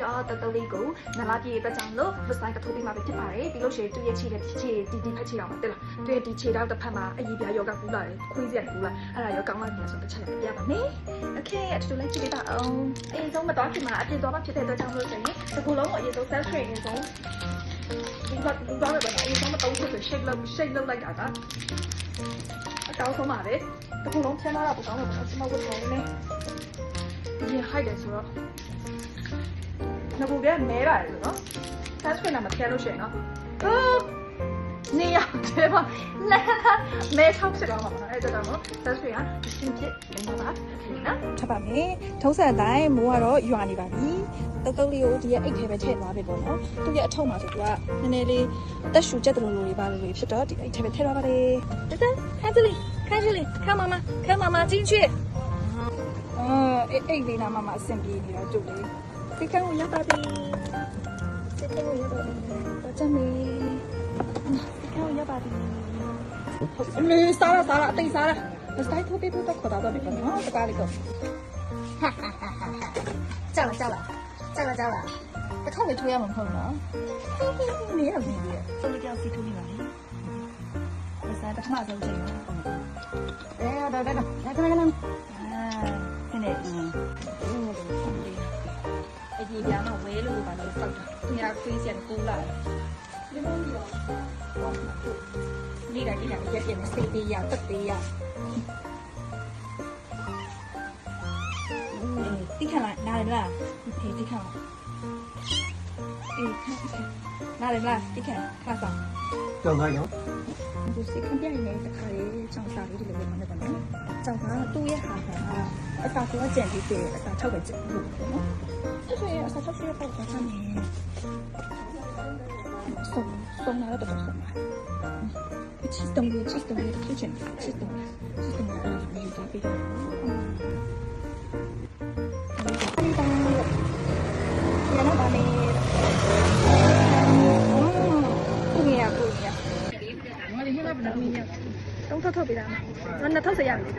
တော့တော်တော်လေးကိုနလာပြေအတွက်ကြောင့်လို့ design ကထိုးပြီးမှပဲဖြစ်ပါတယ်ပြီးလို့ရှိရင်သူ့ရဲ့ခြေတဲ့ခြေဒီဖက်ခြေတော့မတက်လားသူရဲ့ဒီခြေတော့တစ်ဖက်မှာအကြီးပြားယောဂကူလာတယ်ခွေးစက်ကူလာအဲ့ဒါရောကောင်းလာပြန်ဆိုတစ်ချက်လည်းပြပါမယ် okay အတူတူလေးကြည့်ပါအောင်အရင်ဆုံးမတော်ခင်မှာအပြင်သွားမှဖြစ်တဲ့အတွက်ကြောင့်လို့ဆိုရင်ဒီကုလုံးကိုအရင်ဆုံး self training ဆုံးဒီကဒီတော့ပဲအရင်ဆုံးမတုံးဖို့ဆို shake လုပ်လိုက်တာကအကောင်းဆုံးပါပဲဒီကုလုံးချမ်းသာတာပိုကောင်းတယ်ပေါ့ကျွန်မဝတ်ထားနေဒီ height တယ်ဆိုတော့ငါကမဲပါတယ်ဆိုတော့ self training မှာထည့်လို့ရှိရင်နော်နေရတယ်ပါမဲထောက်စကောင်းပါပါအဲ့ဒါကြောင့်မို့ self training ကအရှင်းဖြစ်နေပါနော်ထပ်ပါမယ်ထုံးစံအတိုင်းမိုးကတော့ရွာနေပါပြီတုတ်လေးကိုဒီရဲ့အိတ်ထဲပဲထည့်သွားပြီပေါ့နော်သူ့ရဲ့အထုပ်မှာဆိုသူကနည်းနည်းလေးတက်ရှူချက်တလုံးလိုတွေပါလို့ဖြစ်တော့ဒီအိတ်ထဲပဲထည့်သွားပါတယ်တက်看这里看妈妈进去အိတ်လေးနာမမအဆင်ပြေနေတော့ကျုပ်လေးဒီကံကိုရပါပြီတော့ချမ်းမေဒီကံကိုရပါပြီလေစားရအသိစားရစတိုက်ထိုးပေးဖို့တော့ခေါ်တာတော့ပြီပေါ့နော်တကားလေးကိုကြောက်လာတခေါက်လေးထိုးရမှာမဟုတ်နော်နေရပြီလေဆိုလို့ကြောက်စီထိုးနေပါလေစတိုက်တစ်ခါဆုံးချိန်နော်ဒါခဏခင်းနေအကြီးပြားမဝဲလို့ပါလို့စောက်တာသူများဖေးစရကူလာတယ်နေတာရက်ပြင်းစိတ်ပေးရတက်ပေးရတိခါလာနားလားဒီတိခါနားလားတိခါခါဆောင်ကြောက်သားရောဒီစိတ်ကပြိုင်နေတဲ့ခါလေးကြောင်စားလေးဒီလိုပဲမှတ်တယ်နော်ကြောင်သားသူ့ရဲ့ဟာကအစာဆိုကြံပြီးတယ်အစာ6ပဲကြံလို့ပေါ့နော်အဲ့ဆိုရင်အစာ6ရှိတော့ပတ်ချမ်းနေဆုံးလာတော့ဆုံးလာcheese东西kitchen cheese东西没有加别的don't talk about it. I'm not talking about it.